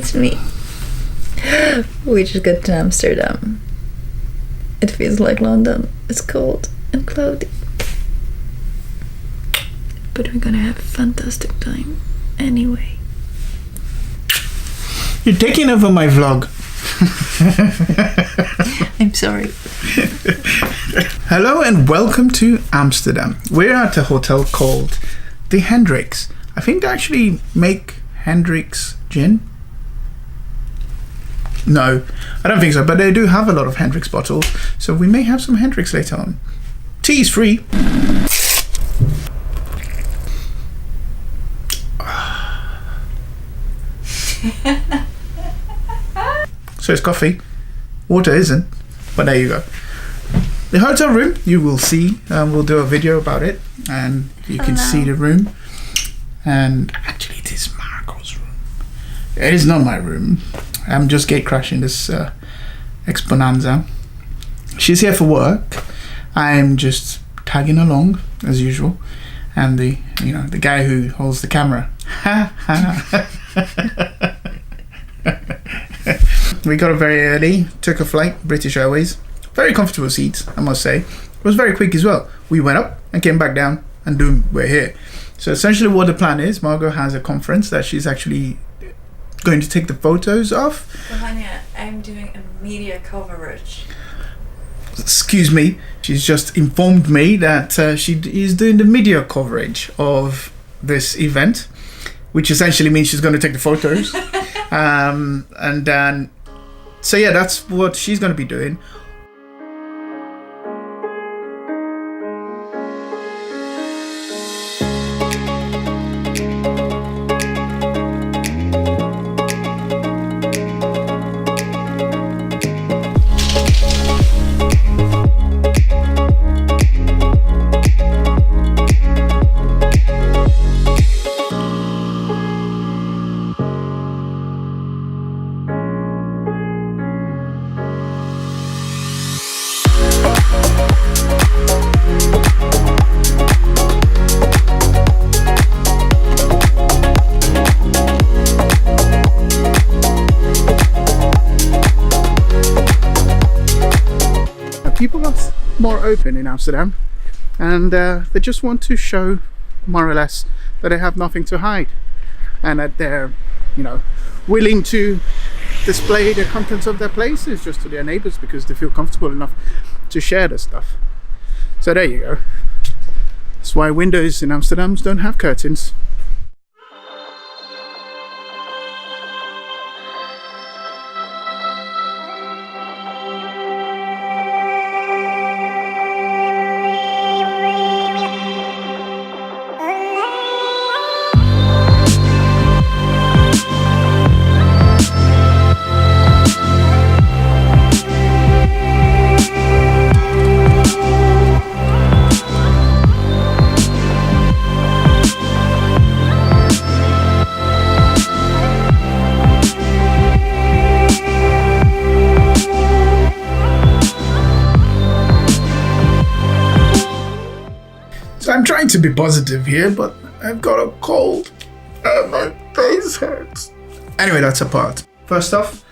It's me. We just got to Amsterdam. It feels like London. It's cold and cloudy. But we're gonna have a fantastic time anyway. You're taking over my vlog. I'm sorry. Hello and welcome to Amsterdam. We're at a hotel called the Hendricks. I think they actually make Hendricks gin. No, I don't think so, but they do have a lot of Hendricks bottles, so we may have some Hendricks later on. Tea is free. So it's coffee. Water isn't, but there you go. The hotel room, you will see, we'll do a video about it, and you can see the room. And actually it is Margo's room. It is not my room. I'm just gate crashing this Exponenza. She's here for work. I'm just tagging along as usual, and the guy who holds the camera. We got up very early, took a flight, British Airways. Very comfortable seats, I must say. It was very quick as well. We went up and came back down, and boom, we're here. So essentially what the plan is, Margo has a conference that she's actually going to take the photos of. Hania, I'm doing a media coverage. Excuse me, she's just informed me that she is doing the media coverage of this event, which essentially means she's going to take the photos. And then, so yeah, that's what she's going to be doing. People are more open in Amsterdam, and they just want to show more or less that they have nothing to hide, and that they're willing to display the contents of their places just to their neighbors because they feel comfortable enough to share the stuff. So there you go. That's why windows in Amsterdam don't have curtains. So I'm trying to be positive here, but I've got a cold and my face hurts. Anyway, that's apart. First off,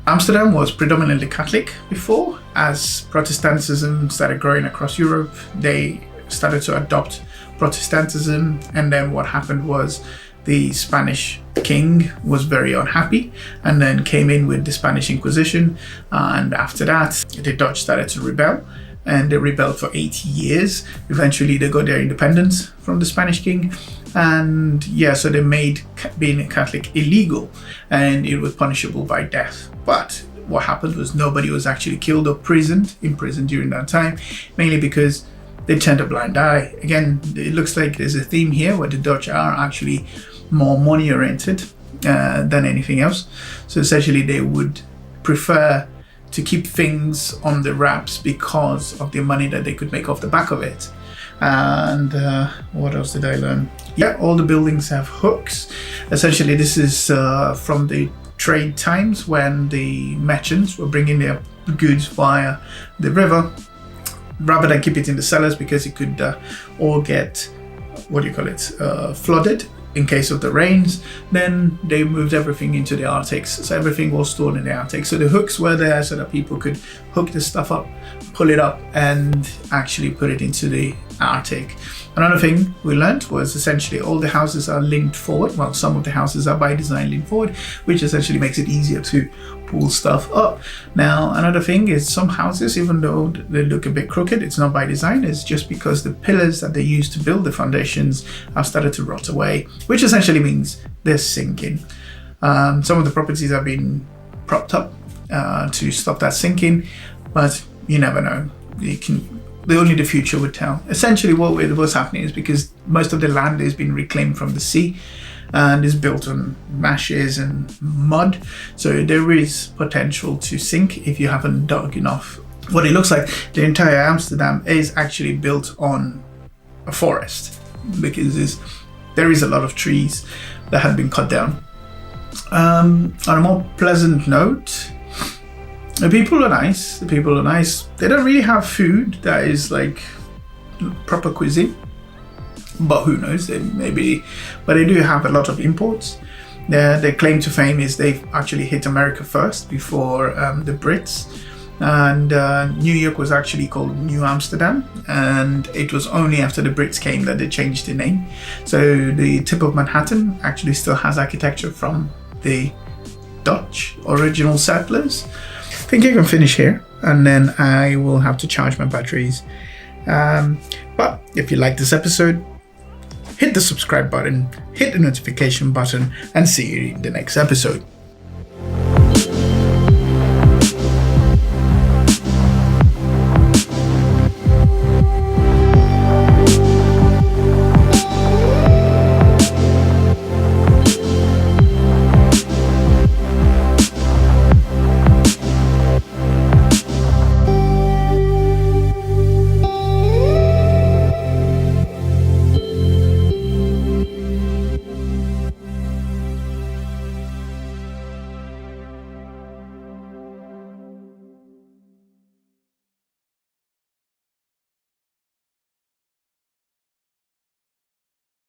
Amsterdam was predominantly Catholic before. As Protestantism started growing across Europe, they started to adopt Protestantism, and then what happened was the Spanish king was very unhappy and then came in with the Spanish Inquisition, and after that the Dutch started to rebel, and they rebelled for 80 years. Eventually they got their independence from the Spanish king, and yeah, so they made being a Catholic illegal, and it was punishable by death. But what happened was nobody was actually killed or imprisoned during that time, mainly because they turned a blind eye. Again, it looks like there's a theme here where the Dutch are actually more money oriented than anything else. So essentially they would prefer to keep things on the wraps because of the money that they could make off the back of it. And what else did I learn? Yeah, all the buildings have hooks. Essentially this is from the trade times when the merchants were bringing their goods via the river, rather than keep it in the cellars because it could all get, flooded in case of the rains, then they moved everything into the Arctics. So everything was stored in the Arctic. So the hooks were there so that people could hook the stuff up, pull it up, and actually put it into the Arctic. Another thing we learned was essentially all the houses are linked forward. Well, some of the houses are by design linked forward, which essentially makes it easier to pull stuff up. Now, another thing is some houses, even though they look a bit crooked, it's not by design. It's just because the pillars that they use to build the foundations have started to rot away, which essentially means they're sinking. Some of the properties have been propped up to stop that sinking, but you never know. Only the future would tell. Essentially what's happening is because most of the land has been reclaimed from the sea and is built on marshes and mud, so there is potential to sink if you haven't dug enough. What it looks like, the entire Amsterdam is actually built on a forest because there is a lot of trees that have been cut down. On a more pleasant note, the people are nice. They don't really have food that is like proper cuisine, but who knows? But they do have a lot of imports. Their claim to fame is they've actually hit America first before the Brits. And New York was actually called New Amsterdam, and it was only after the Brits came that they changed the name. So the tip of Manhattan actually still has architecture from the Dutch original settlers. I think I can finish here, and then I will have to charge my batteries. But if you like this episode, hit the subscribe button, hit the notification button, and see you in the next episode.